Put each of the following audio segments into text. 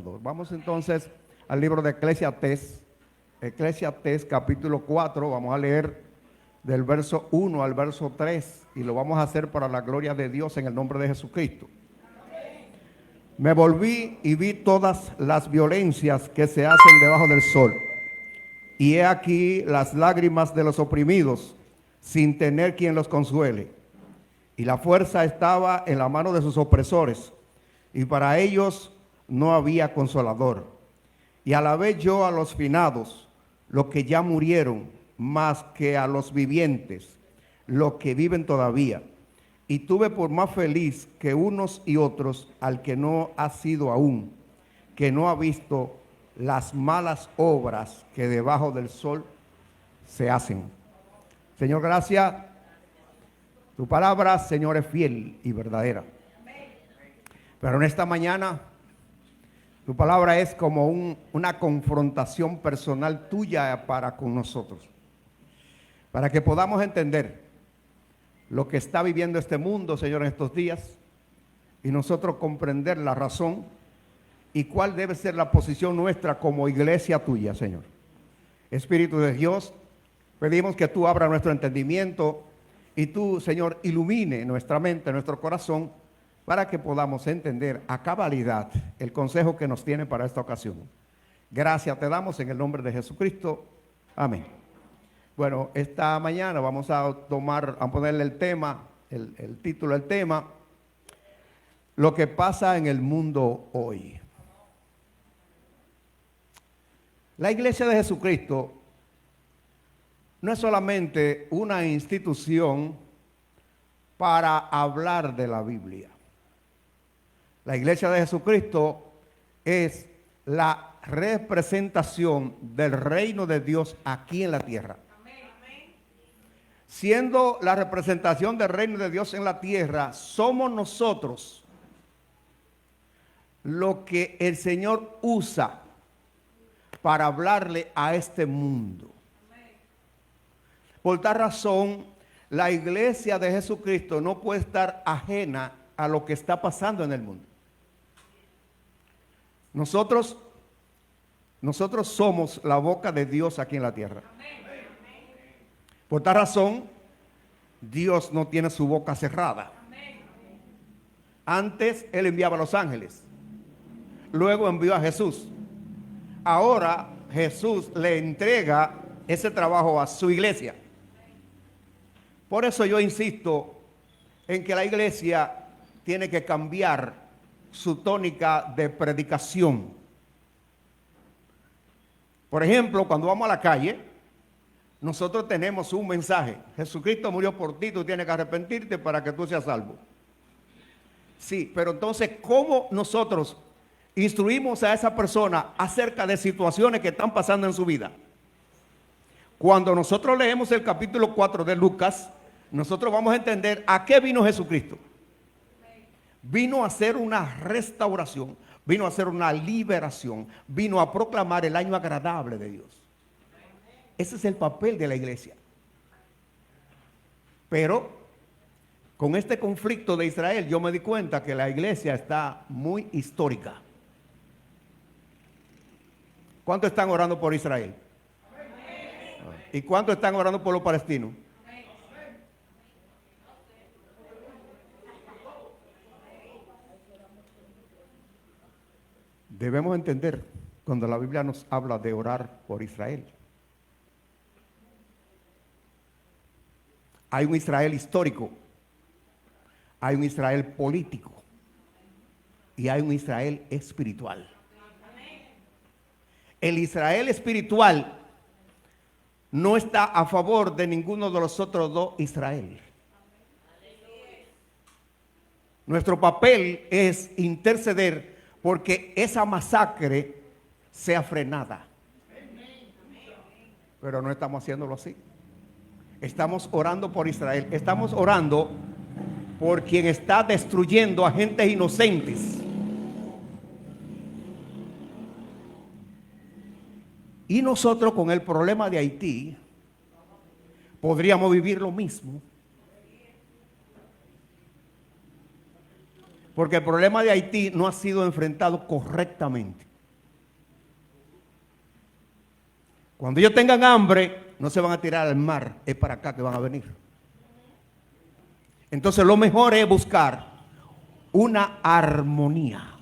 Salvador. Vamos entonces al libro de Eclesiastés, Eclesiastés capítulo 4, vamos a leer del verso 1 al verso 3 y lo vamos a hacer para la gloria de Dios en el nombre de Jesucristo. Me volví y vi todas las violencias que se hacen debajo del sol, y he aquí las lágrimas de los oprimidos, sin tener quien los consuele. Y la fuerza estaba en la mano de sus opresores, y para ellos no había consolador. Y alabé yo a los finados, los que ya murieron, más que a los vivientes, los que viven todavía. Y tuve por más feliz que unos y otros al que no ha sido aún, que no ha visto las malas obras que debajo del sol se hacen. Señor, gracias. Tu palabra, Señor, es fiel y verdadera. Pero en esta mañana, tu palabra es como una confrontación personal tuya para con nosotros. Para que podamos entender lo que está viviendo este mundo, Señor, en estos días, y nosotros comprender la razón y cuál debe ser la posición nuestra como iglesia tuya, Señor. Espíritu de Dios, pedimos que tú abras nuestro entendimiento y tú, Señor, ilumine nuestra mente, nuestro corazón, para que podamos entender a cabalidad el consejo que nos tiene para esta ocasión. Gracias te damos en el nombre de Jesucristo. Amén. Bueno, esta mañana vamos a ponerle el tema, el título del tema, lo que pasa en el mundo hoy. La Iglesia de Jesucristo no es solamente una institución para hablar de la Biblia. La Iglesia de Jesucristo es la representación del reino de Dios aquí en la tierra. Siendo la representación del reino de Dios en la tierra, somos nosotros lo que el Señor usa para hablarle a este mundo. Por tal razón, la iglesia de Jesucristo no puede estar ajena a lo que está pasando en el mundo. Nosotros somos la boca de Dios aquí en la tierra. Por tal razón, Dios no tiene su boca cerrada. Antes Él enviaba a los ángeles, luego envió a Jesús. Ahora Jesús le entrega ese trabajo a su iglesia. Por eso yo insisto en que la iglesia tiene que cambiar su tónica de predicación. Por ejemplo, cuando vamos a la calle, nosotros tenemos un mensaje. Jesucristo murió por ti, tú tienes que arrepentirte para que tú seas salvo. Sí, pero entonces, ¿cómo nosotros instruimos a esa persona acerca de situaciones que están pasando en su vida? Cuando nosotros leemos el capítulo 4 de Lucas, nosotros vamos a entender a qué vino Jesucristo. Vino a hacer una restauración, vino a hacer una liberación, vino a proclamar el año agradable de Dios. Ese es el papel de la iglesia. Pero con este conflicto de Israel, yo me di cuenta que la iglesia está muy histórica. ¿Cuántos están orando por Israel? ¿Y cuántos están orando por los palestinos? Debemos entender cuando la Biblia nos habla de orar por Israel. Hay un Israel histórico, hay un Israel político y hay un Israel espiritual. El Israel espiritual no está a favor de ninguno de los otros dos Israel. Nuestro papel es interceder porque esa masacre sea frenada. Pero no estamos haciéndolo así. Estamos orando por Israel. Estamos orando por quien está destruyendo a gentes inocentes. Y nosotros con el problema de Haití podríamos vivir lo mismo. Porque el problema de Haití no ha sido enfrentado correctamente. Cuando ellos tengan hambre, no se van a tirar al mar, es para acá que van a venir. Entonces lo mejor es buscar una armonía.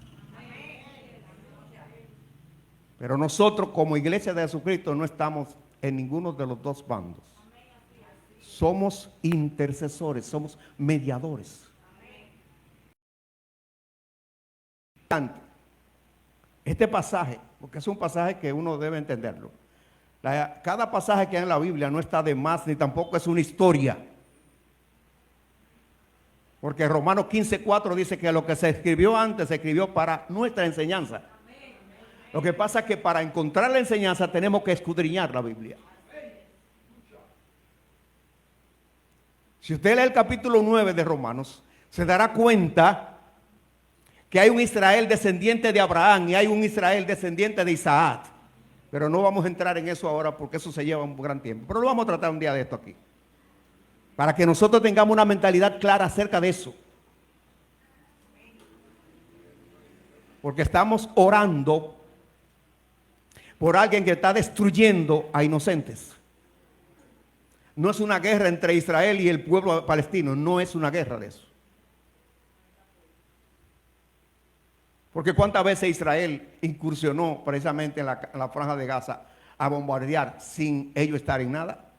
Pero nosotros como iglesia de Jesucristo no estamos en ninguno de los dos bandos. Somos intercesores, somos mediadores. Este pasaje, porque es un pasaje que uno debe entenderlo. Cada pasaje que hay en la Biblia no está de más, ni tampoco es una historia. Porque Romanos 15:4 dice que lo que se escribió antes se escribió para nuestra enseñanza. Lo que pasa es que para encontrar la enseñanza tenemos que escudriñar la Biblia. Si usted lee el capítulo 9 de Romanos, se dará cuenta que hay un Israel descendiente de Abraham y hay un Israel descendiente de Isaac. Pero no vamos a entrar en eso ahora porque eso se lleva un gran tiempo. Pero lo vamos a tratar un día de esto aquí. Para que nosotros tengamos una mentalidad clara acerca de eso. Porque estamos orando por alguien que está destruyendo a inocentes. No es una guerra entre Israel y el pueblo palestino, no es una guerra de eso. Porque cuántas veces Israel incursionó precisamente en la franja de Gaza a bombardear sin ellos estar en nada.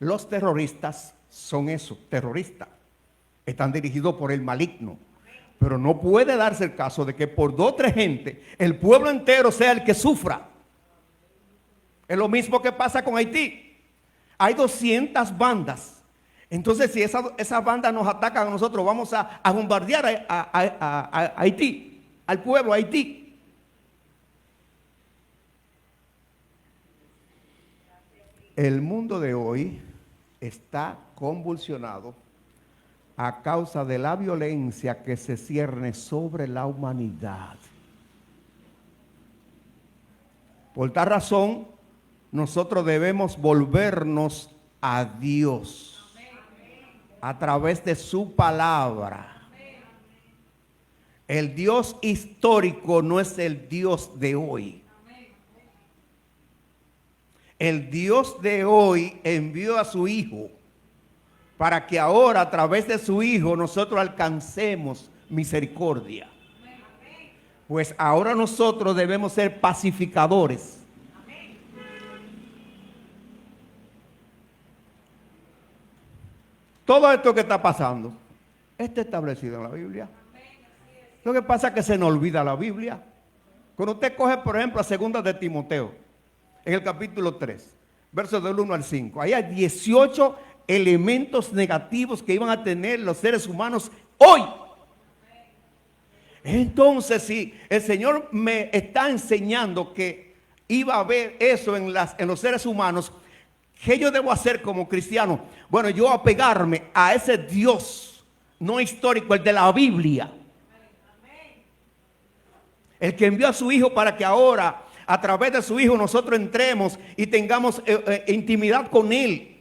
Los terroristas son eso, terroristas. Están dirigidos por el maligno. Pero no puede darse el caso de que por 2 o 3 gente el pueblo entero sea el que sufra. Es lo mismo que pasa con Haití. Hay 200 bandas. Entonces, si esas bandas nos atacan a nosotros, vamos a bombardear a Haití, al pueblo de Haití. El mundo de hoy está convulsionado a causa de la violencia que se cierne sobre la humanidad. Por tal razón, nosotros debemos volvernos a Dios a través de su palabra. El Dios histórico no es el Dios de hoy. El Dios de hoy envió a su Hijo para que ahora a través de su Hijo nosotros alcancemos misericordia. Pues ahora nosotros debemos ser pacificadores. Todo esto que está pasando está establecido en la Biblia. Lo que pasa es que se nos olvida la Biblia. Cuando usted coge, por ejemplo, a 2 de Timoteo, en el capítulo 3, versos del 1 al 5, ahí hay 18 elementos negativos que iban a tener los seres humanos hoy. Entonces, si el Señor me está enseñando que iba a haber eso en los seres humanos, ¿qué yo debo hacer como cristiano? Bueno, yo apegarme a ese Dios no histórico, el de la Biblia. El que envió a su Hijo para que ahora, a través de su Hijo, nosotros entremos y tengamos intimidad con Él.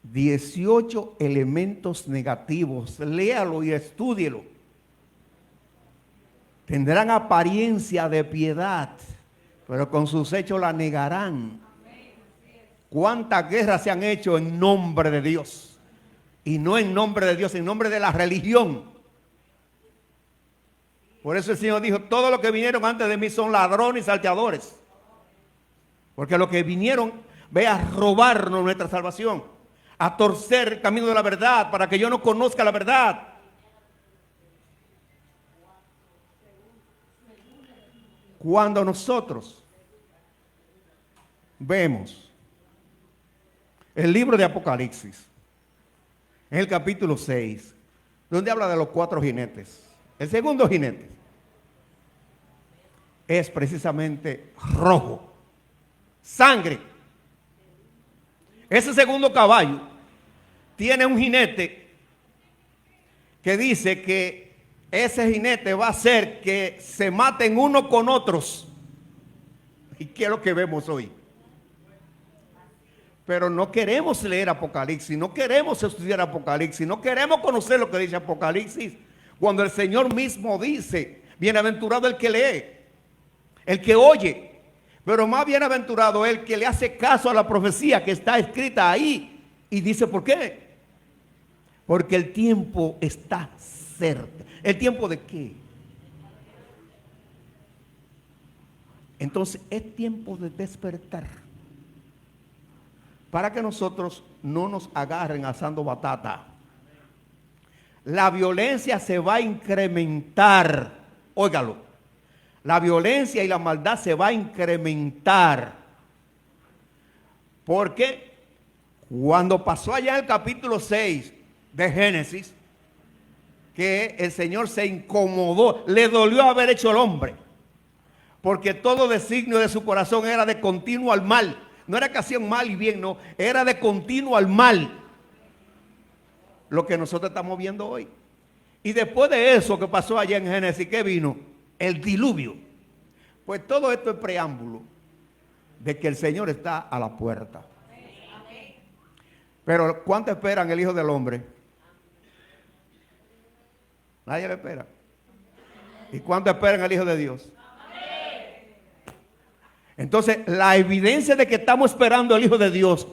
18 elementos negativos. Léalo y estúdielo. Tendrán apariencia de piedad, pero con sus hechos la negarán. ¿Cuántas guerras se han hecho en nombre de Dios? Y no en nombre de Dios, en nombre de la religión. Por eso el Señor dijo, todos los que vinieron antes de mí son ladrones y salteadores. Porque los que vinieron, ve a robarnos nuestra salvación, a torcer el camino de la verdad, para que yo no conozca la verdad. Cuando nosotros vemos el libro de Apocalipsis, en el capítulo 6, donde habla de los 4 jinetes, el segundo jinete es precisamente rojo, sangre. Ese segundo caballo tiene un jinete que dice que ese jinete va a hacer que se maten unos con otros. ¿Y qué es lo que vemos hoy? Pero no queremos leer Apocalipsis, no queremos estudiar Apocalipsis, no queremos conocer lo que dice Apocalipsis. Cuando el Señor mismo dice, bienaventurado el que lee el que oye. Pero más bienaventurado el que le hace caso a la profecía que está escrita ahí. Y dice, ¿por qué? Porque el tiempo está cerca. ¿El tiempo de qué? Entonces es tiempo de despertar. Para que nosotros no nos agarren asando batata. La violencia se va a incrementar. Óigalo. La violencia y la maldad se va a incrementar. Porque cuando pasó allá en el capítulo 6 de Génesis, que el Señor se incomodó, le dolió haber hecho el hombre. Porque todo designio de su corazón era de continuo al mal. No era que hacían mal y bien, no. Era de continuo al mal. Lo que nosotros estamos viendo hoy. Y después de eso que pasó allá en Génesis, ¿qué vino? El diluvio. Pues todo esto es preámbulo de que el Señor está a la puerta. Pero ¿cuánto esperan el Hijo del Hombre? Nadie le espera. ¿Y cuánto esperan el Hijo de Dios? Entonces, la evidencia de que estamos esperando al Hijo de Dios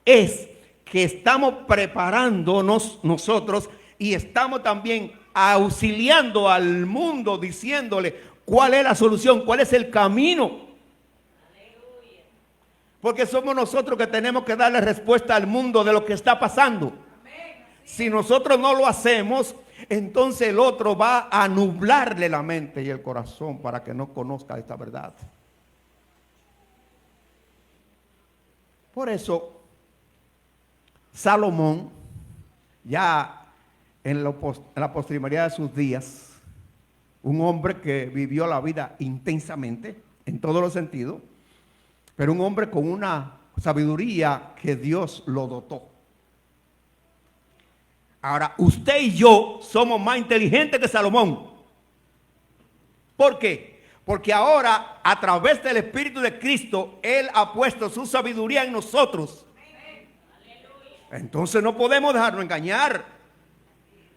es que estamos preparándonos nosotros y estamos también auxiliando al mundo diciéndole cuál es la solución, cuál es el camino. Porque somos nosotros que tenemos que darle respuesta al mundo de lo que está pasando. Si nosotros no lo hacemos, entonces el otro va a nublarle la mente y el corazón para que no conozca esta verdad. Por eso, Salomón, ya en la postrimería de sus días, un hombre que vivió la vida intensamente, en todos los sentidos, pero un hombre con una sabiduría que Dios lo dotó. Ahora, usted y yo somos más inteligentes que Salomón. ¿Por qué? Porque ahora, a través del Espíritu de Cristo, Él ha puesto su sabiduría en nosotros. Entonces no podemos dejarnos engañar.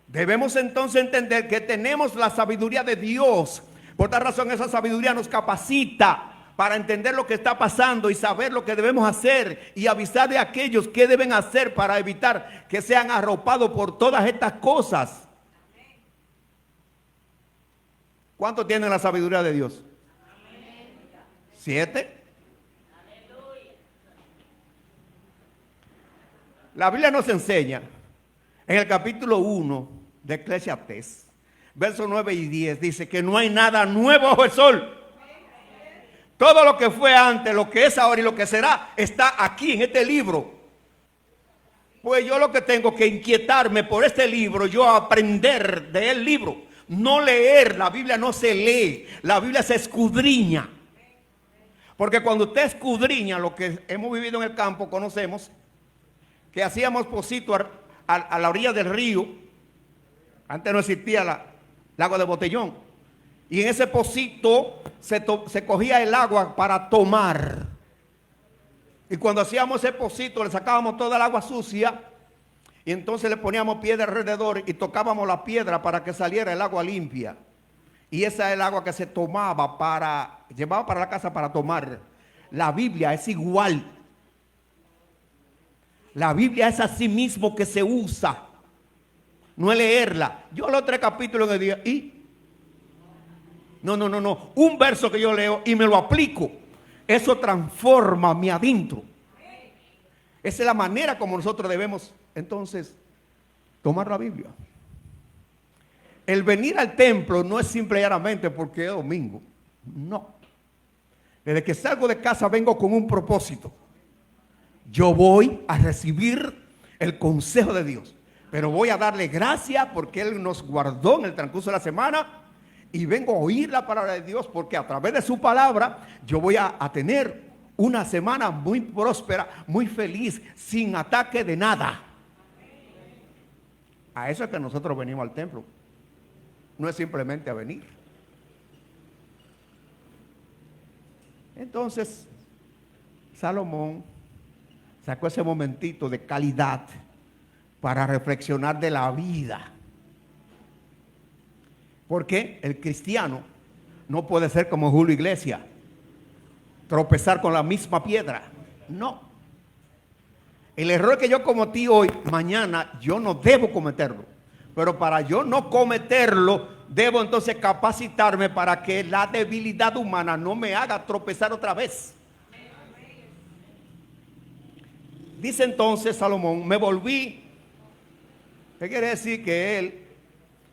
Debemos entonces entender que tenemos la sabiduría de Dios. Por tal razón, esa sabiduría nos capacita para entender lo que está pasando y saber lo que debemos hacer y avisar de aquellos que deben hacer para evitar que sean arropados por todas estas cosas. ¿Cuántos tienen la sabiduría de Dios? 7. La Biblia nos enseña en el capítulo 1 de Eclesiastés, versos 9 y 10, dice que no hay nada nuevo bajo el sol. Todo lo que fue antes, lo que es ahora y lo que será, está aquí en este libro. Pues yo lo que tengo que inquietarme por este libro, yo aprender del libro. No leer, la Biblia no se lee, la Biblia se escudriña. Porque cuando usted escudriña lo que hemos vivido en el campo, conocemos que hacíamos pocitos a la orilla del río. Antes no existía el agua de botellón. Y en ese pocito se cogía el agua para tomar. Y cuando hacíamos ese pocito le sacábamos toda el agua sucia. Y entonces le poníamos piedra alrededor y tocábamos la piedra para que saliera el agua limpia. Y esa es el agua que se tomaba llevaba para la casa para tomar. La Biblia es igual. La Biblia es así mismo que se usa. No es leerla. Yo leo 3 capítulos en el día y... No. Un verso que yo leo y me lo aplico. Eso transforma mi adentro. Esa es la manera como nosotros debemos entonces tomar la Biblia. El venir al templo no es simplemente porque es domingo. No. Desde que salgo de casa vengo con un propósito. Yo voy a recibir el consejo de Dios. Pero voy a darle gracias porque Él nos guardó en el transcurso de la semana. Y vengo a oír la palabra de Dios porque a través de su palabra yo voy a tener una semana muy próspera, muy feliz, sin ataque de nada. A eso es que nosotros venimos al templo. No es simplemente a venir. Entonces, Salomón sacó ese momentito de calidad para reflexionar de la vida. Porque el cristiano no puede ser como Julio Iglesias, tropezar con la misma piedra. No. El error que yo cometí hoy, mañana yo no debo cometerlo. Pero para yo no cometerlo, debo entonces capacitarme para que la debilidad humana no me haga tropezar otra vez. Dice entonces Salomón, me volví. ¿Qué quiere decir? Que él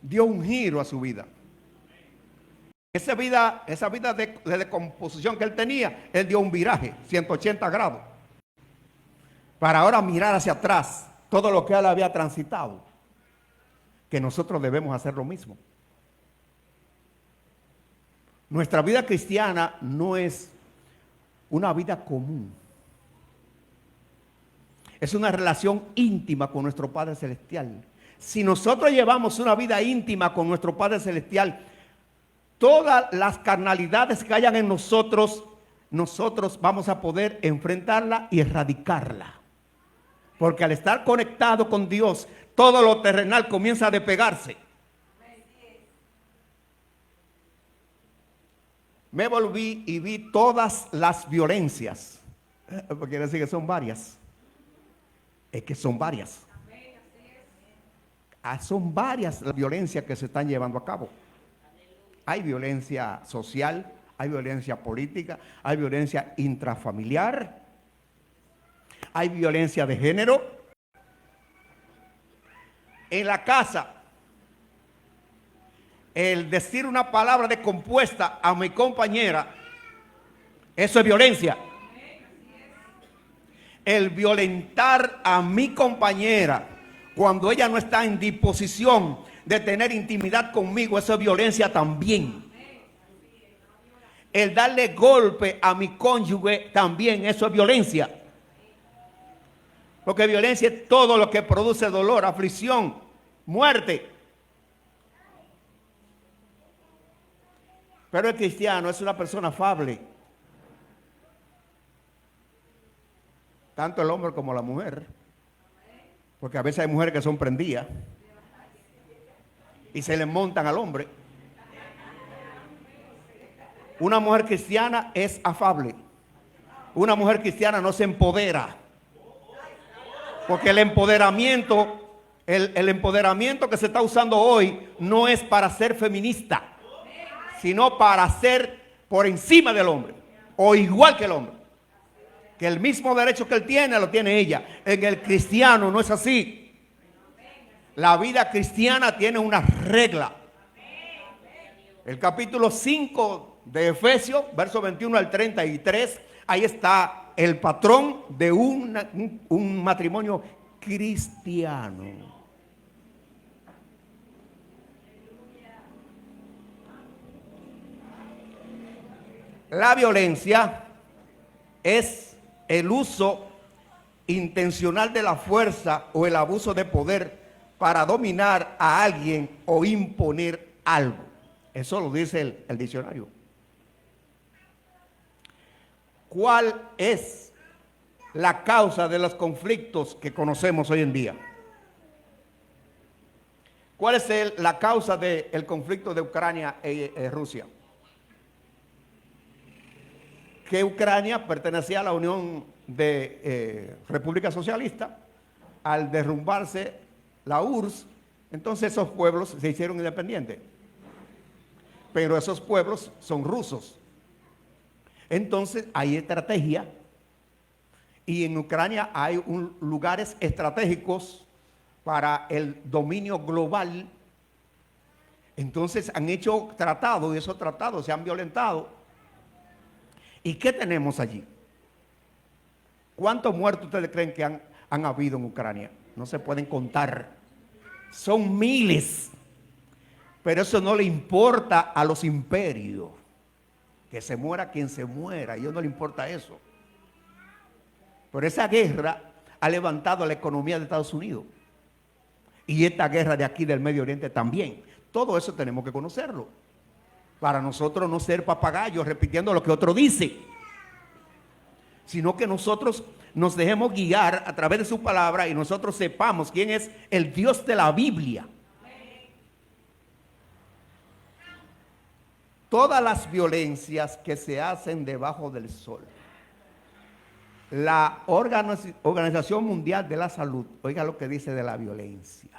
dio un giro a su vida. Esa vida de decomposición que él tenía, él dio un viraje, 180 grados. Para ahora mirar hacia atrás todo lo que él había transitado. Que nosotros debemos hacer lo mismo. Nuestra vida cristiana no es una vida común. Es una relación íntima con nuestro Padre Celestial. Si nosotros llevamos una vida íntima con nuestro Padre Celestial, todas las carnalidades que hayan en nosotros vamos a poder enfrentarla y erradicarla. Porque al estar conectado con Dios, todo lo terrenal comienza a despegarse. Me volví y vi todas las violencias. Porque quiere decir que son varias. Es que son varias. Son varias las violencias que se están llevando a cabo. Hay violencia social, hay violencia política, hay violencia intrafamiliar, hay violencia de género. En la casa, el decir una palabra descompuesta a mi compañera, eso es violencia. El violentar a mi compañera cuando ella no está en disposición de tener intimidad conmigo, eso es violencia también. El darle golpe a mi cónyuge también, eso es violencia. Porque violencia es todo lo que produce dolor, aflicción, muerte. Pero el cristiano es una persona afable. Tanto el hombre como la mujer. Porque a veces hay mujeres que son prendidas y se le montan al hombre. Una mujer cristiana es afable. Una mujer cristiana no se empodera. Porque el empoderamiento que se está usando hoy no es para ser feminista, sino para ser por encima del hombre o igual que el hombre. Que el mismo derecho que él tiene, lo tiene ella. En el cristiano no es así. La vida cristiana tiene una regla. El capítulo 5 de Efesios, verso 21 al 33, ahí está el patrón de un matrimonio cristiano. La violencia es el uso intencional de la fuerza o el abuso de poder para dominar a alguien o imponer algo. Eso lo dice el diccionario. ¿Cuál es la causa de los conflictos que conocemos hoy en día? ¿Cuál es la causa del conflicto de Ucrania y Rusia? Que Ucrania pertenecía a la Unión de República Socialista. Al derrumbarse la URSS, entonces esos pueblos se hicieron independientes. Pero esos pueblos son rusos. Entonces hay estrategia. Y en Ucrania hay lugares estratégicos para el dominio global. Entonces han hecho tratados y esos tratados se han violentado. ¿Y qué tenemos allí? ¿Cuántos muertos ustedes creen que han habido en Ucrania? No se pueden contar. Son miles. Pero eso no le importa a los imperios. Que se muera quien se muera. A ellos no le importa eso. Pero esa guerra ha levantado la economía de Estados Unidos. Y esta guerra de aquí del Medio Oriente también. Todo eso tenemos que conocerlo. Para nosotros no ser papagayos repitiendo lo que otro dice, sino que nosotros nos dejemos guiar a través de su palabra y nosotros sepamos quién es el Dios de la Biblia. todas las violencias que se hacen debajo del sol. La Organización Mundial de la Salud, oiga lo que dice de la violencia.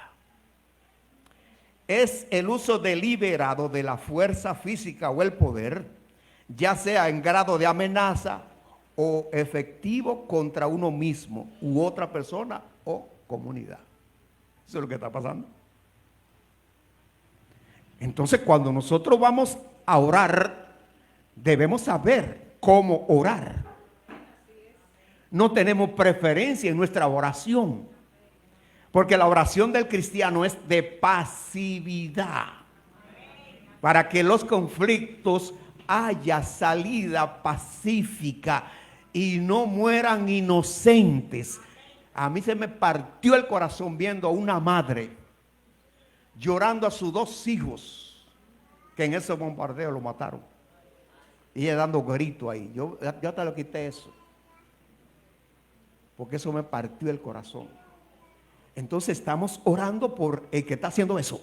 Es el uso deliberado de la fuerza física o el poder, ya sea en grado de amenaza o efectivo contra uno mismo u otra persona o comunidad. Eso es lo que está pasando. Entonces, cuando nosotros vamos a orar, debemos saber cómo orar. No tenemos preferencia en nuestra oración, porque la oración del cristiano es de pasividad, para que los conflictos haya salida pacífica y no mueran inocentes. A mí se me partió el corazón viendo a una madre llorando a sus 2 hijos que en ese bombardeo lo mataron, y ella dando grito ahí. Yo te lo quité eso, porque eso me partió el corazón. Entonces estamos orando por el que está haciendo eso.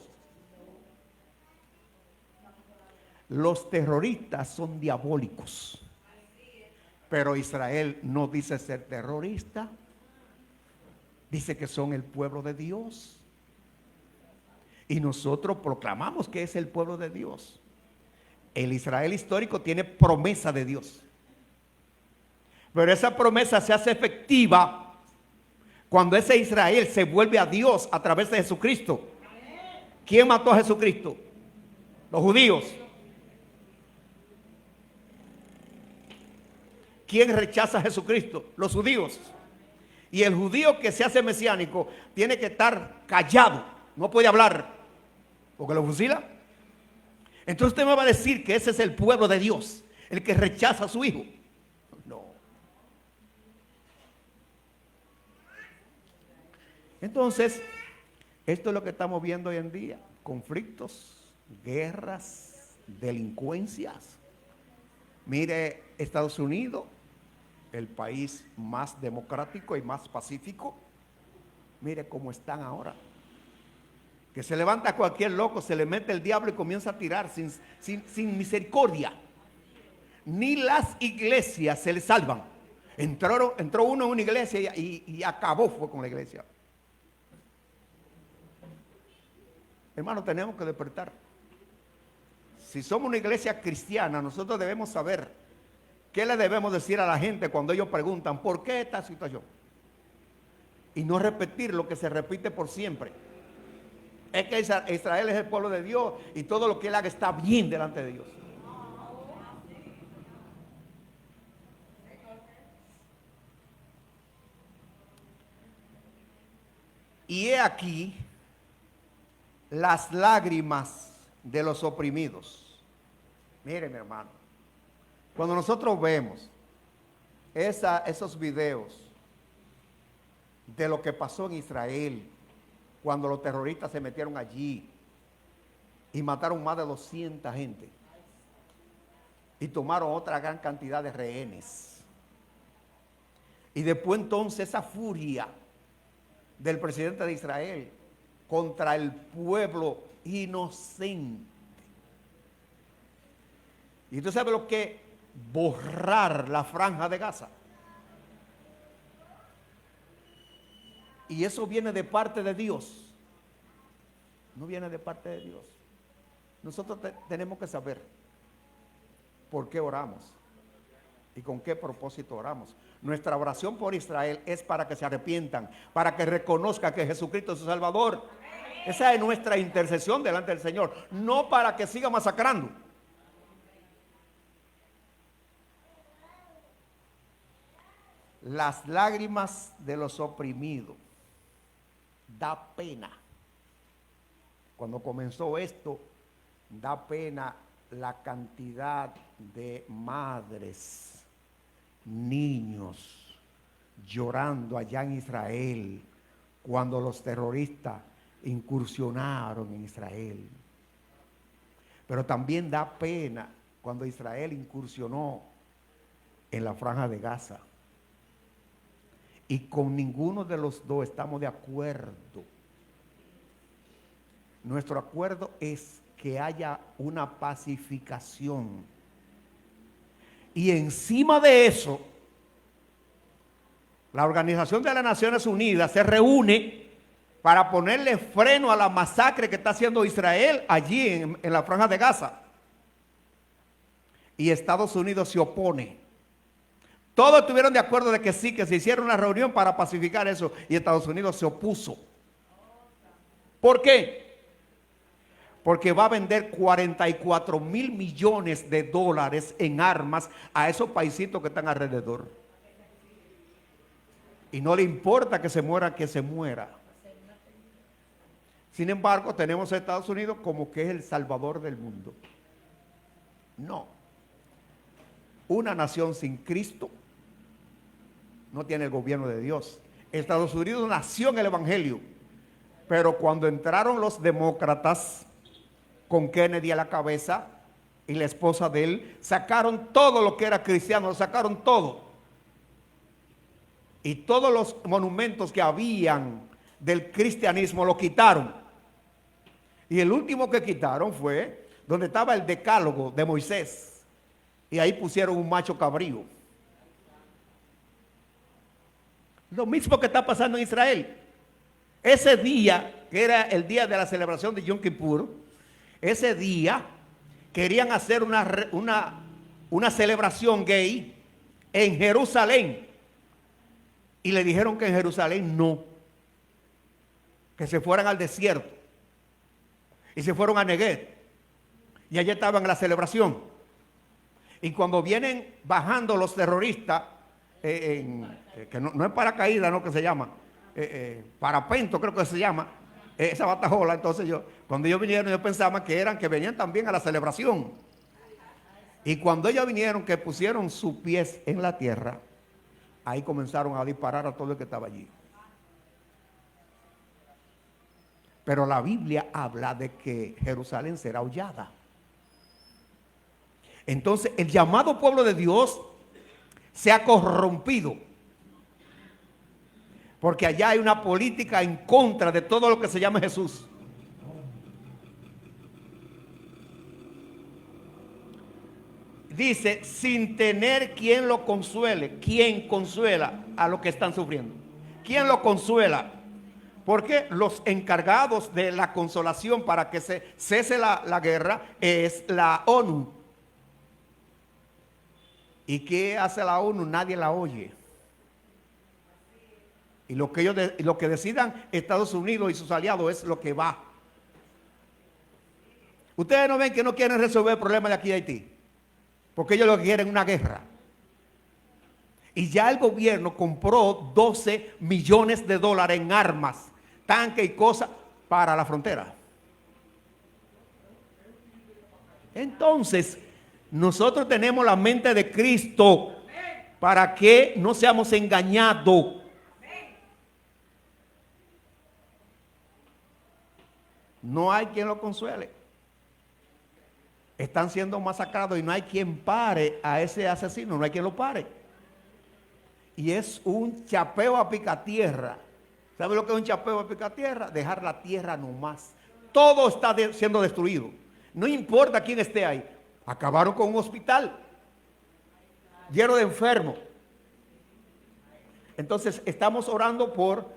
Los terroristas son diabólicos, pero Israel no dice ser terrorista, dice que son el pueblo de Dios, y nosotros proclamamos que es el pueblo de Dios. El Israel histórico tiene promesa de Dios, pero esa promesa se hace efectiva cuando ese Israel se vuelve a Dios a través de Jesucristo. ¿Quién mató a Jesucristo? Los judíos. ¿Quién rechaza a Jesucristo? Los judíos. Y el judío que se hace mesiánico tiene que estar callado, no puede hablar, porque lo fusila. Entonces usted me va a decir que ese es el pueblo de Dios, el que rechaza a su hijo. No. Entonces, esto es lo que estamos viendo hoy en día: conflictos, guerras, delincuencias. Mire, Estados Unidos, el país más democrático y más pacífico, mire cómo están ahora. Que se levanta cualquier loco, se le mete el diablo y comienza a tirar sin misericordia. Ni las iglesias se le salvan. Entró uno en una iglesia y acabó fue con la iglesia. Hermano, tenemos que despertar. Si somos una iglesia cristiana, nosotros debemos saber qué le debemos decir a la gente cuando ellos preguntan ¿por qué esta situación? Y no repetir lo que se repite por siempre. Es que Israel es el pueblo de Dios y todo lo que él haga está bien delante de Dios. Y he aquí las lágrimas de los oprimidos. Miren, mi hermano, cuando nosotros vemos esos videos de lo que pasó en Israel, cuando los terroristas se metieron allí y mataron más de 200 gente y tomaron otra gran cantidad de rehenes, y después entonces esa furia del presidente de Israel contra el pueblo inocente. Y usted sabe lo que es borrar la franja de Gaza. Y eso viene de parte de Dios. No viene de parte de Dios. Nosotros tenemos que saber por qué oramos y con qué propósito oramos. Nuestra oración por Israel es para que se arrepientan, para que reconozcan que Jesucristo es su Salvador. Esa es nuestra intercesión delante del Señor, no para que siga masacrando. Las lágrimas de los oprimidos. Da pena. Cuando comenzó esto, da pena la cantidad de madres, niños llorando allá en Israel cuando los terroristas incursionaron en Israel. Pero también da pena cuando Israel incursionó en la franja de Gaza. Y con ninguno de los dos estamos de acuerdo. Nuestro acuerdo es que haya una pacificación. Y encima de eso, la Organización de las Naciones Unidas se reúne para ponerle freno a la masacre que está haciendo Israel allí en la Franja de Gaza. Y Estados Unidos se opone. Todos estuvieron de acuerdo de que sí, que se hiciera una reunión para pacificar eso. Y Estados Unidos se opuso. ¿Por qué? Porque va a vender 44 mil millones de dólares en armas a esos paisitos que están alrededor. Y no le importa que se muera, que se muera. Sin embargo, tenemos a Estados Unidos como que es el salvador del mundo. No. Una nación sin Cristo no tiene el gobierno de Dios. Estados Unidos nació en el Evangelio. Pero cuando entraron los demócratas con Kennedy a la cabeza y la esposa de él, sacaron todo lo que era cristiano, lo sacaron todo. Y todos los monumentos que habían del cristianismo lo quitaron. Y el último que quitaron fue donde estaba el decálogo de Moisés. Y ahí pusieron un macho cabrío. Lo mismo que está pasando en Israel. Ese día, que era el día de la celebración de Yom Kippur, ese día querían hacer una celebración gay en Jerusalén. Y le dijeron que en Jerusalén no, que se fueran al desierto. Y se fueron a Negev. Y allí estaban en la celebración. Y cuando vienen bajando los terroristas, que no es paracaídas, no, que se llama, parapento creo que se llama, esa batajola. Entonces cuando ellos vinieron, yo pensaba que venían también a la celebración. Y cuando ellos vinieron, que pusieron sus pies en la tierra, ahí comenzaron a disparar a todo el que estaba allí. Pero la Biblia habla de que Jerusalén será hollada. Entonces, el llamado pueblo de Dios se ha corrompido. Porque allá hay una política en contra de todo lo que se llama Jesús. Dice, sin tener quien lo consuele. ¿Quién consuela a los que están sufriendo? ¿Quién lo consuela? Porque los encargados de la consolación para que se cese la guerra es la ONU. ¿Y qué hace la ONU? Nadie la oye. Y lo que decidan Estados Unidos y sus aliados es lo que va. Ustedes no ven que no quieren resolver el problema de aquí de Haití, porque ellos lo que quieren es una guerra. Y ya el gobierno compró 12 millones de dólares en armas, tanques y cosas para la frontera. Entonces, nosotros tenemos la mente de Cristo para que no seamos engañados. No hay quien lo consuele. Están siendo masacrados y no hay quien pare a ese asesino, no hay quien lo pare. Y es un chapeo a picatierra. ¿Sabe lo que es un chapeo a picatierra? Dejar la tierra nomás. Todo está siendo destruido. No importa quién esté ahí. Acabaron con un hospital lleno de enfermos. Entonces estamos orando por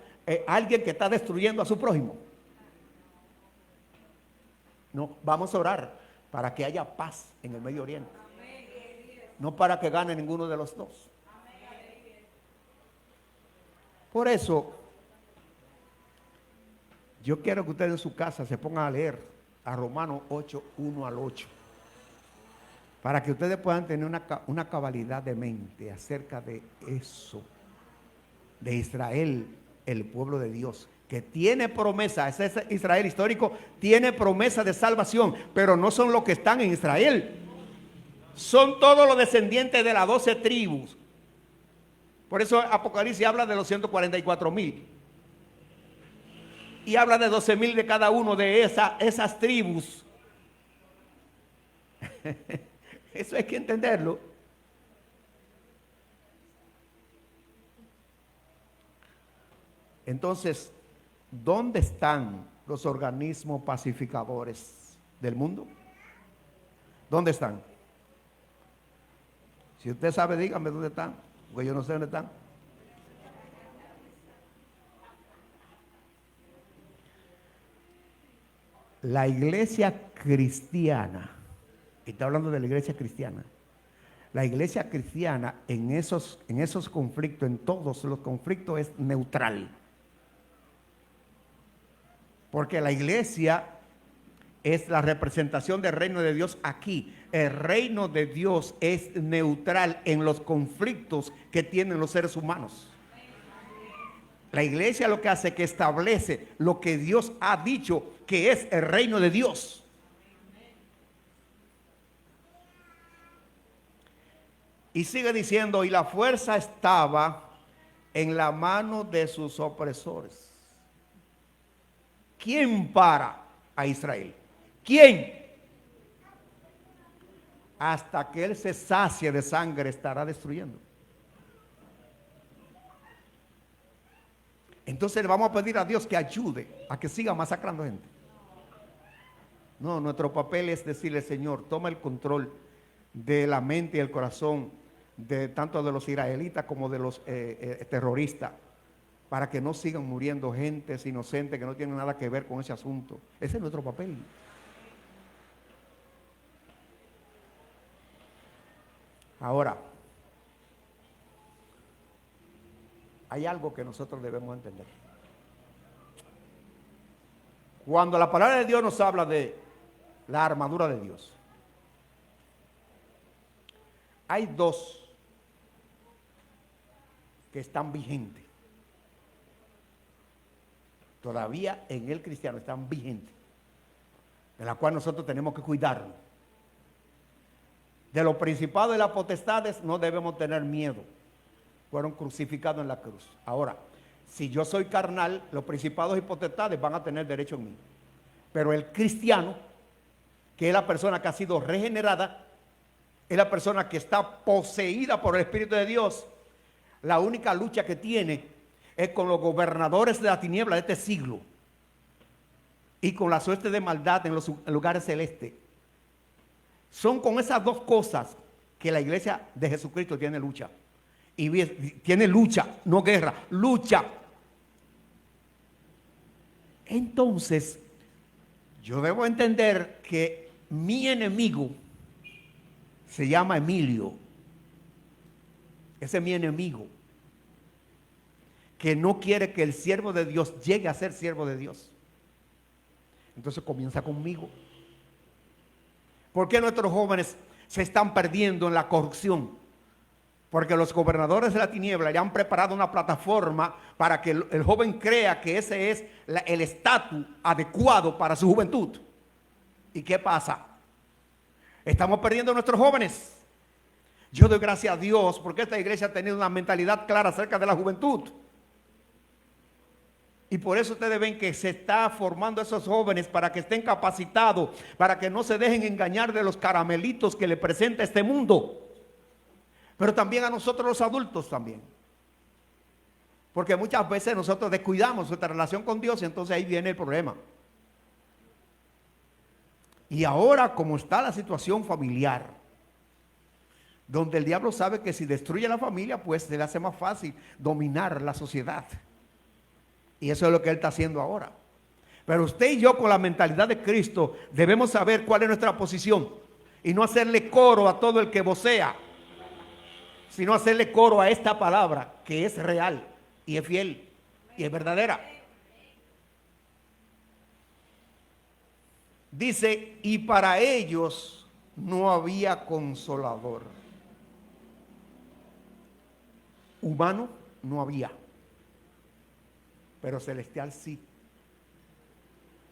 alguien que está destruyendo a su prójimo. No, vamos a orar para que haya paz en el Medio Oriente. No para que gane ninguno de los dos. Por eso, yo quiero que ustedes en su casa se pongan a leer a Romanos 8, 1 al 8. Para que ustedes puedan tener una cabalidad de mente acerca de eso. De Israel, el pueblo de Dios. Que tiene promesa, ese Israel histórico tiene promesa de salvación, pero no son los que están en Israel. Son todos los descendientes de las 12 tribus. Por eso Apocalipsis habla de los 144,000. Y habla de 12,000 de cada uno de esas tribus. Eso hay que entenderlo. Entonces, ¿dónde están los organismos pacificadores? del mundo? ¿Dónde están? Si usted sabe, dígame dónde están, porque yo no sé dónde están. La iglesia cristiana, y está hablando de la iglesia cristiana, la iglesia cristiana en esos conflictos, en todos los conflictos, es neutral. Porque la iglesia es la representación del reino de Dios aquí. El reino de Dios es neutral en los conflictos que tienen los seres humanos. La iglesia lo que hace es que establece lo que Dios ha dicho que es el reino de Dios. Y sigue diciendo, y la fuerza estaba en la mano de sus opresores. ¿Quién para a Israel? ¿Quién? Hasta que él se sacie de sangre estará destruyendo. Entonces le vamos a pedir a Dios que ayude a que siga masacrando gente. No, nuestro papel es decirle, Señor, toma el control de la mente y el corazón de tanto de los israelitas como de los terroristas, para que no sigan muriendo gentes inocentes que no tienen nada que ver con ese asunto. Ese es nuestro papel. Ahora, hay algo que nosotros debemos entender. Cuando la palabra de Dios nos habla de la armadura de Dios, hay dos que están vigentes. Todavía en el cristiano están vigentes, de la cual nosotros tenemos que cuidarnos. De los principados y las potestades no debemos tener miedo. Fueron crucificados en la cruz. Ahora, si yo soy carnal, los principados y potestades van a tener derecho en mí. Pero el cristiano, que es la persona que ha sido regenerada, es la persona que está poseída por el Espíritu de Dios, la única lucha que tiene es con los gobernadores de la tiniebla de este siglo y con la suerte de maldad en los lugares celestes. Son con esas dos cosas que la iglesia de Jesucristo tiene lucha. Y tiene lucha, no guerra, lucha. Entonces, yo debo entender que mi enemigo se llama Emilio. Ese es mi enemigo, que no quiere que el siervo de Dios llegue a ser siervo de Dios. Entonces comienza conmigo. ¿Por qué nuestros jóvenes se están perdiendo en la corrupción? Porque los gobernadores de la tiniebla le han preparado una plataforma para que el joven crea que ese es el estatus adecuado para su juventud. ¿Y qué pasa? Estamos perdiendo a nuestros jóvenes. Yo doy gracias a Dios porque esta iglesia ha tenido una mentalidad clara acerca de la juventud. Y por eso ustedes ven que se está formando esos jóvenes para que estén capacitados, para que no se dejen engañar de los caramelitos que le presenta este mundo. Pero también a nosotros los adultos también. Porque muchas veces nosotros descuidamos nuestra relación con Dios y entonces ahí viene el problema. Y ahora, como está la situación familiar, donde el diablo sabe que si destruye la familia, pues se le hace más fácil dominar la sociedad. Y eso es lo que él está haciendo ahora. Pero usted y yo, con la mentalidad de Cristo, debemos saber cuál es nuestra posición y no hacerle coro a todo el que vocea, sino hacerle coro a esta palabra que es real y es fiel y es verdadera. Dice, y para ellos no había consolador. Humano no había, pero celestial sí.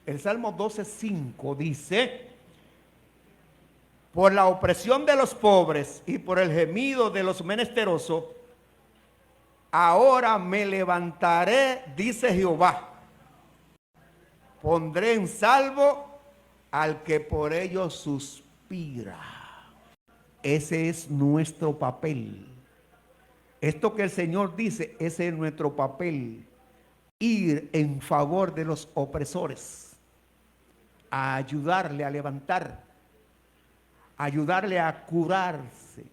El Salmo 12:5 dice, por la opresión de los pobres y por el gemido de los menesterosos, ahora me levantaré, dice Jehová, pondré en salvo al que por ellos suspira. Ese es nuestro papel. Esto que el Señor dice, ese es nuestro papel. Ir en favor de los opresores. a ayudarle a levantar, a ayudarle a curarse.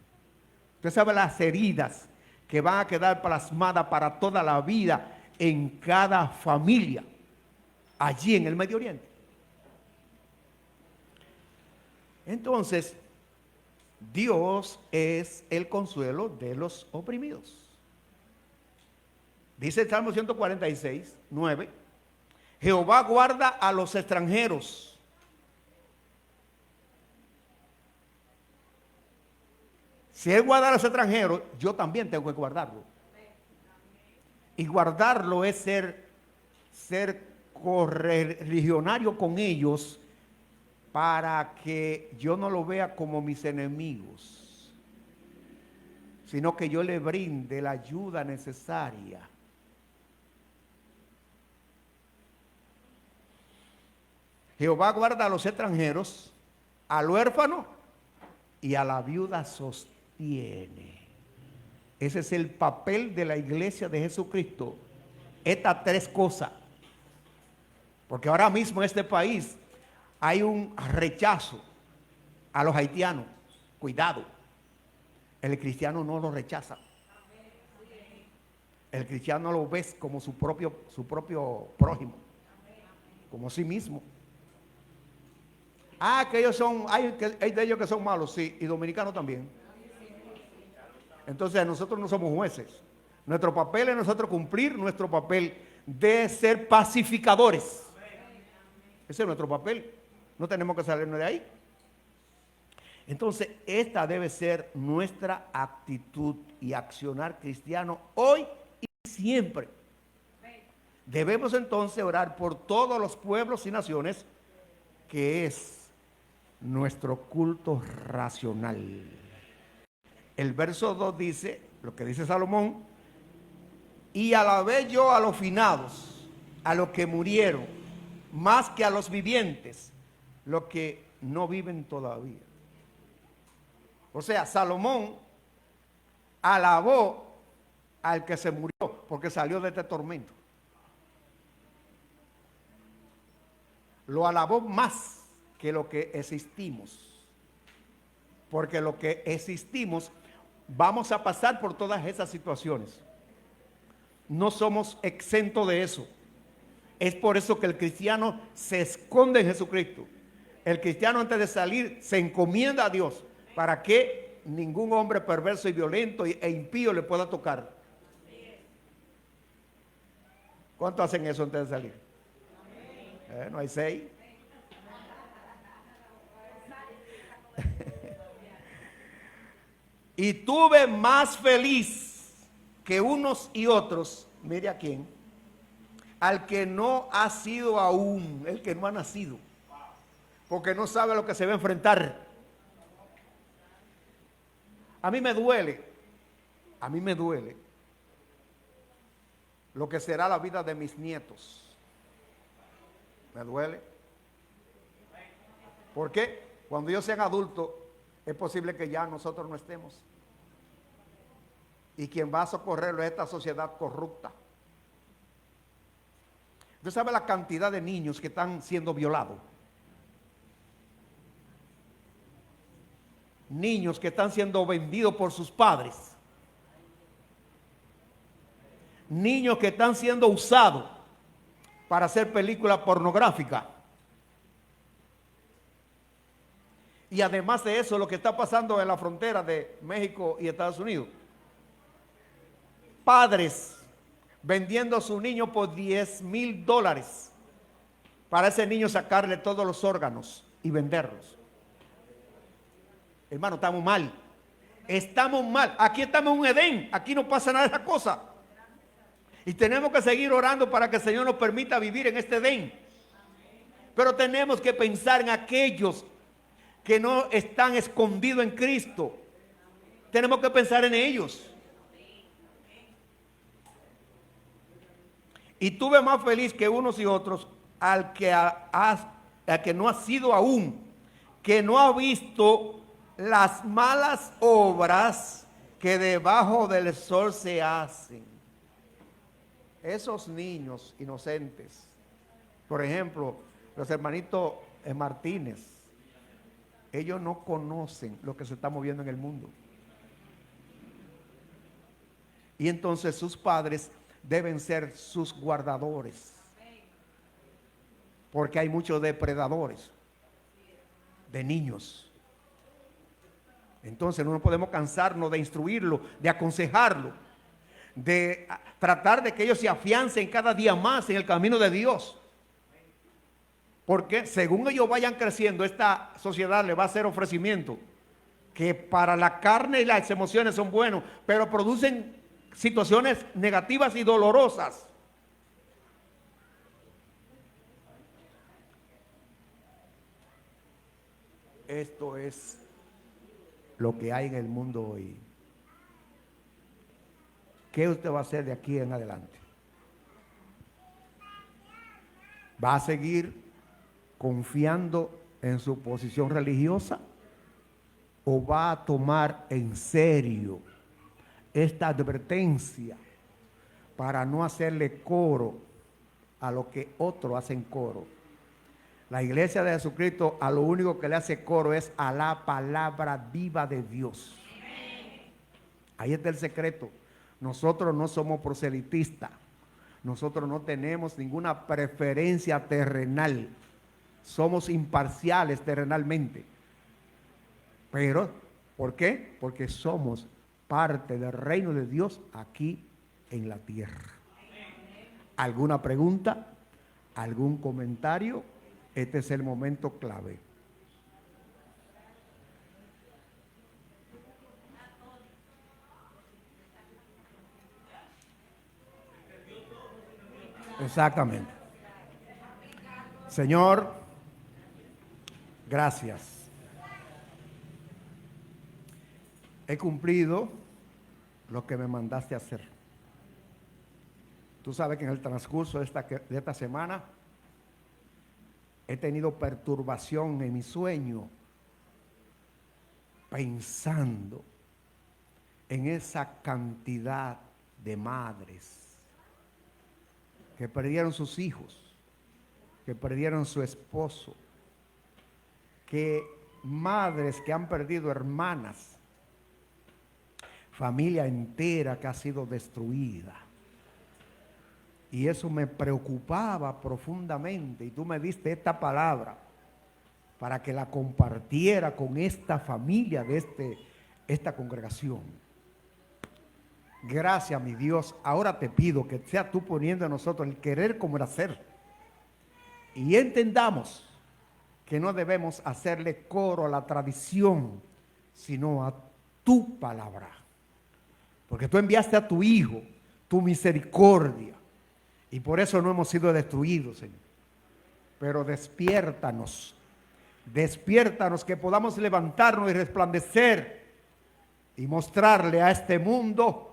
Usted sabe las heridas que van a quedar plasmadas para toda la vida en cada familia, allí en el Medio Oriente. Entonces, Dios es el consuelo de los oprimidos. Dice el Salmo 146, 9, Jehová guarda a los extranjeros. Si Él guarda a los extranjeros, yo también tengo que guardarlo. Y guardarlo es ser correligionario con ellos para que yo no lo vea como mis enemigos, sino que yo le brinde la ayuda necesaria. Jehová guarda a los extranjeros, al huérfano y a la viuda sostiene. Ese es el papel de la iglesia de Jesucristo. Estas tres cosas. Porque ahora mismo en este país hay un rechazo a los haitianos. Cuidado. El cristiano no lo rechaza. El cristiano lo ve como su propio prójimo. Como sí mismo. Que ellos son, hay de ellos que son malos, sí, y dominicanos también. Entonces nosotros no somos jueces. Nuestro papel es nosotros cumplir nuestro papel de ser pacificadores. Ese es nuestro papel. No tenemos que salirnos de ahí. Entonces esta debe ser nuestra actitud y accionar cristiano hoy y siempre. Debemos entonces orar por todos los pueblos y naciones, que es nuestro culto racional. El verso 2 dice, lo que dice Salomón, y alabé yo a los finados, a los que murieron, más que a los vivientes, los que no viven todavía. O sea, Salomón alabó al que se murió porque salió de este tormento. Lo alabó más que lo que existimos, porque lo que existimos vamos a pasar por todas esas situaciones. No somos exentos de eso. Es por eso que el cristiano se esconde en Jesucristo. El cristiano, antes de salir, se encomienda a Dios para que ningún hombre perverso y violento e impío le pueda tocar. ¿Cuántos hacen eso antes de salir? No hay 6. Y tuve más feliz que unos y otros, mire a quién, al que no ha sido aún, el que no ha nacido, porque no sabe lo que se va a enfrentar. A mí me duele lo que será la vida de mis nietos. Me duele. ¿Por qué? Cuando ellos sean adultos, es posible que ya nosotros no estemos. Y quien va a socorrerlo es esta sociedad corrupta. Usted sabe la cantidad de niños que están siendo violados. Niños que están siendo vendidos por sus padres. Niños que están siendo usados para hacer películas pornográficas. Y además de eso, lo que está pasando en la frontera de México y Estados Unidos. Padres vendiendo a su niño por $10,000 para ese niño sacarle todos los órganos y venderlos. Hermano, estamos mal. Estamos mal. Aquí estamos en un Edén. Aquí no pasa nada de esa cosa. Y tenemos que seguir orando para que el Señor nos permita vivir en este Edén. Pero tenemos que pensar en aquellos que no están escondidos en Cristo. Tenemos que pensar en ellos. Y tuve más feliz que unos y otros al que no ha sido aún, que no ha visto las malas obras que debajo del sol se hacen. Esos niños inocentes, por ejemplo, los hermanitos Martínez. Ellos no conocen lo que se está moviendo en el mundo. Y entonces sus padres deben ser sus guardadores. Porque hay muchos depredadores de niños. Entonces no podemos cansarnos de instruirlo, de aconsejarlo, de tratar de que ellos se afiancen cada día más en el camino de Dios. Porque según ellos vayan creciendo, esta sociedad le va a hacer ofrecimiento que para la carne y las emociones son buenos, pero producen situaciones negativas y dolorosas. Esto es lo que hay en el mundo hoy. ¿Qué usted va a hacer de aquí en adelante? ¿Va a seguir confiando en su posición religiosa o va a tomar en serio esta advertencia para no hacerle coro a lo que otros hacen coro? La iglesia de Jesucristo a lo único que le hace coro es a la palabra viva de Dios. Ahí está el secreto. Nosotros no somos proselitistas. Nosotros no tenemos ninguna preferencia terrenal. Somos imparciales terrenalmente. Pero, ¿por qué? Porque somos parte del reino de Dios aquí en la tierra. ¿Alguna pregunta? ¿Algún comentario? Este es el momento clave. Exactamente. Señor, gracias. He cumplido lo que me mandaste a hacer. Tú sabes que en el transcurso de esta semana he tenido perturbación en mi sueño, pensando en esa cantidad de madres que perdieron sus hijos, que perdieron su esposo, que madres que han perdido hermanas, familia entera que ha sido destruida. Y eso me preocupaba profundamente. Y tú me diste esta palabra para que la compartiera con esta familia de esta congregación. Gracias, mi Dios. Ahora te pido que sea tú poniendo en nosotros el querer como el hacer. Y entendamos que no debemos hacerle coro a la tradición, sino a tu palabra. Porque tú enviaste a tu Hijo, tu misericordia. Y por eso no hemos sido destruidos, Señor. Pero despiértanos que podamos levantarnos y resplandecer y mostrarle a este mundo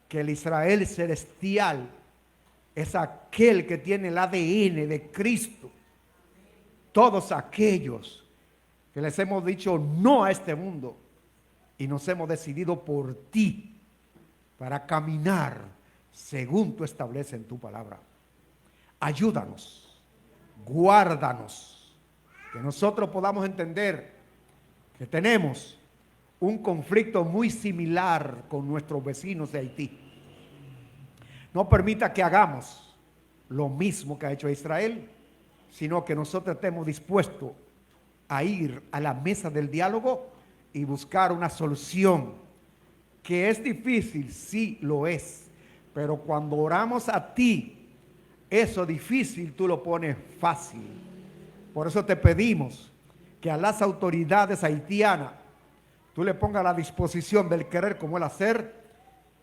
que el Israel celestial es aquel que tiene el ADN de Cristo. Todos aquellos que les hemos dicho no a este mundo y nos hemos decidido por ti para caminar según tú estableces en tu palabra. Ayúdanos, guárdanos, que nosotros podamos entender que tenemos un conflicto muy similar con nuestros vecinos de Haití. No permita que hagamos lo mismo que ha hecho Israel, sino que nosotros estemos dispuestos a ir a la mesa del diálogo y buscar una solución, que es difícil, sí lo es. Pero cuando oramos a ti, eso difícil tú lo pones fácil. Por eso te pedimos que a las autoridades haitianas tú le pongas a la disposición del querer como el hacer,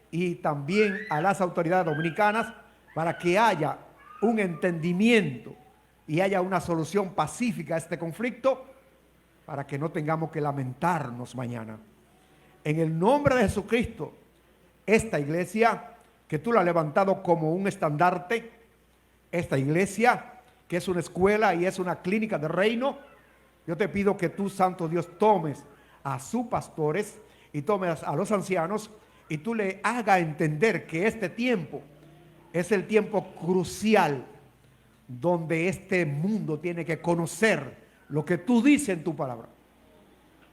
y también a las autoridades dominicanas para que haya un entendimiento y haya una solución pacífica a este conflicto, para que no tengamos que lamentarnos mañana. En el nombre de Jesucristo, esta iglesia que tú la has levantado como un estandarte, esta iglesia que es una escuela y es una clínica de reino, yo te pido que tú, Santo Dios, tomes a sus pastores y tomes a los ancianos y tú le hagas entender que este tiempo es el tiempo crucial donde este mundo tiene que conocer lo que tú dices en tu palabra.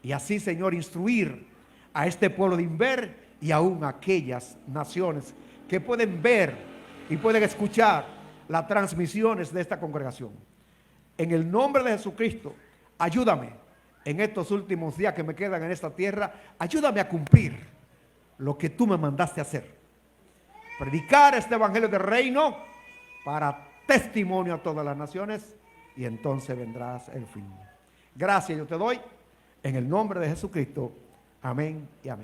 Y así, Señor, instruir a este pueblo de Inver y aún a aquellas naciones que pueden ver y pueden escuchar las transmisiones de esta congregación. En el nombre de Jesucristo, ayúdame en estos últimos días que me quedan en esta tierra. Ayúdame a cumplir lo que tú me mandaste hacer. Predicar este evangelio del reino para testimonio a todas las naciones, y entonces vendrás el fin. Gracias yo te doy en el nombre de Jesucristo. Amén y amén.